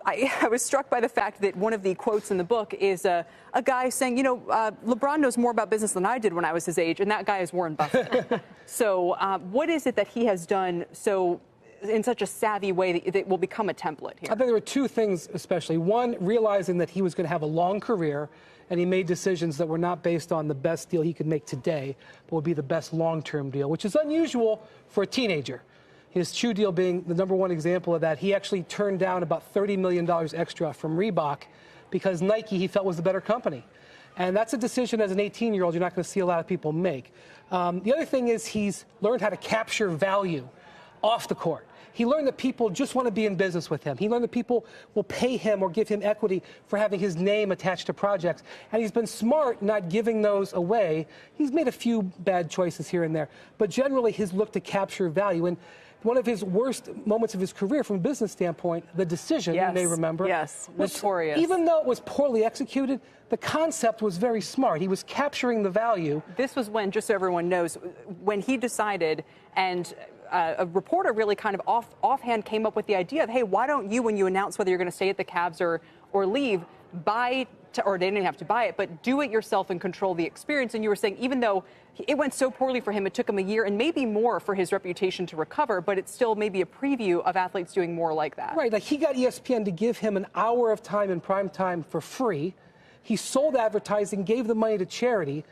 I was struck by the fact that one of the quotes in the book is a guy saying, you know, LeBron knows more about business than I did when I was his age, and that guy is Warren Buffett. So what is it that he has done in such a savvy way that will become a template here? I think there were two things especially. One, realizing that he was going to have a long career, and he made decisions that were not based on the best deal he could make today, but would be the best long-term deal, which is unusual for a teenager. His shoe deal being the #1 example of that. He actually turned down about $30 million extra from Reebok because Nike, he felt, was the better company. And that's a decision as an 18-year-old you're not going to see a lot of people make. The other thing is he's learned how to capture value off the court. He learned that people just want to be in business with him. He learned that people will pay him or give him equity for having his name attached to projects. And he's been smart not giving those away. He's made a few bad choices here and there. But generally, he's looked to capture value. And one of his worst moments of his career from a business standpoint, the decision, you may remember. Yes, notorious. Even though it was poorly executed, the concept was very smart. He was capturing the value. This was when, just so everyone knows, when he decided, and a reporter really kind of offhand came up with the idea of, hey, why don't you, when you announce whether you're going to stay at the Cavs or leave, or they didn't have to buy it, but do it yourself and control the experience. And you were saying, even though it went so poorly for him, it took him a year and maybe more for his reputation to recover, but it's still maybe a preview of athletes doing more like that. Right, like he got ESPN to give him an hour of time in prime time for free. He sold advertising, gave the money to charity,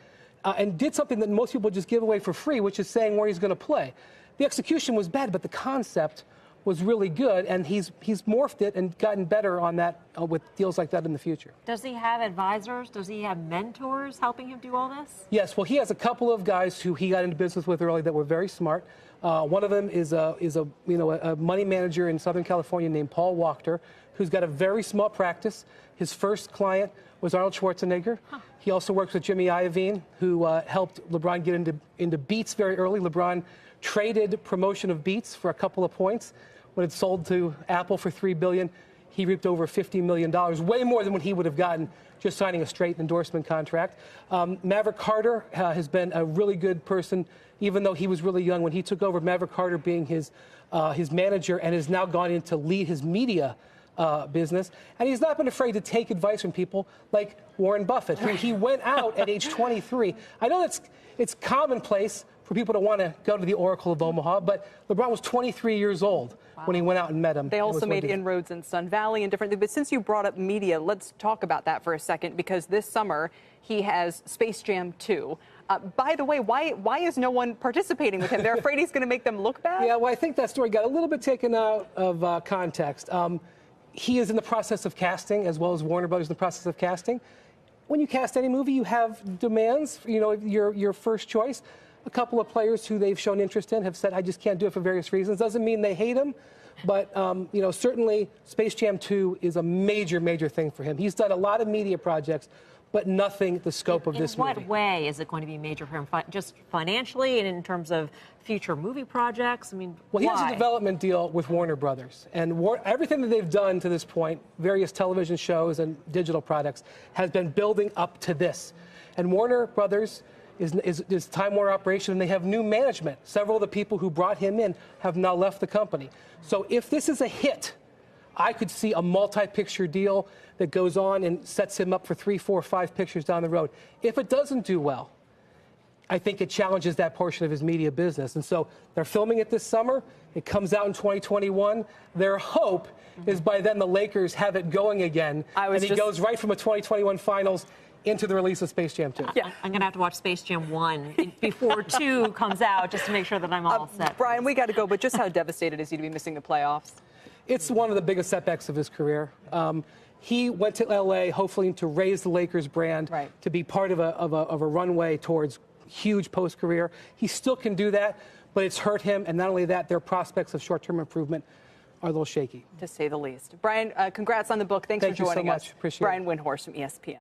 and did something that most people just give away for free, which is saying where he's going to play. The execution was bad, but the concept was really good, and he's morphed it and gotten better on that with deals like that in the future. Does he have advisors? Does he have mentors helping him do all this? Yes. Well, he has a couple of guys who he got into business with early that were very smart. One of them is a money manager in Southern California named Paul Wachter, who's got a very small practice. His first client was Arnold Schwarzenegger. Huh. He also works with Jimmy Iovine, who helped LeBron get into Beats very early. LeBron traded promotion of Beats for a couple of points. When it sold to Apple for $3 billion, he reaped over $50 million, way more than what he would have gotten just signing a straight endorsement contract. Maverick Carter has been a really good person, even though he was really young when he took over. Maverick Carter being his manager, and has now gone in to lead his media business. And he's not been afraid to take advice from people like Warren Buffett, who he went out at age 23. I know it's commonplace for people to want to go to the Oracle of Omaha, but LeBron was 23 years old when he went out and met him. They also made inroads in Sun Valley and different things. But since you brought up media, let's talk about that for a second, because this summer he has Space Jam 2. By the way, why is no one participating with him? They're afraid he's going to make them look bad? Yeah, well, I think that story got a little bit taken out of context. He is in the process of casting, as well as Warner Brothers in the process of casting. When you cast any movie, you have demands, you know, your first choice. A couple of players who they've shown interest in have said, I just can't do it for various reasons. Doesn't mean they hate him, but, you know, certainly Space Jam 2 is a major, major thing for him. He's done a lot of media projects, but nothing the scope of this movie. In what way is it going to be major for him? Just financially and in terms of future movie projects? I mean, well, he has a development deal with Warner Brothers. And everything that they've done to this point, various television shows and digital products, has been building up to this. And Warner Brothers is Time Warner operation, and they have new management. Several of the people who brought him in have now left the company. So if this is a hit, I could see a multi-picture deal that goes on and sets him up for 3, 4, 5 pictures down the road. If it doesn't do well, I think it challenges that portion of his media business. And so they're filming it this summer. It comes out in 2021. Their hope is by then the Lakers have it going again. And he goes right from a 2021 finals into the release of Space Jam 2. Yeah. I'm going to have to watch Space Jam 1 before 2 comes out, just to make sure that I'm all set. Brian, we got to go, but just how devastated is he to be missing the playoffs? It's one of the biggest setbacks of his career. He went to L.A. hopefully to raise the Lakers brand, to be part of a runway towards huge post-career. He still can do that, but it's hurt him, and not only that, their prospects of short-term improvement are a little shaky. To say the least. Brian, congrats on the book. Thanks for joining us. Thank you so much. Appreciate it. Brian Windhorst from ESPN.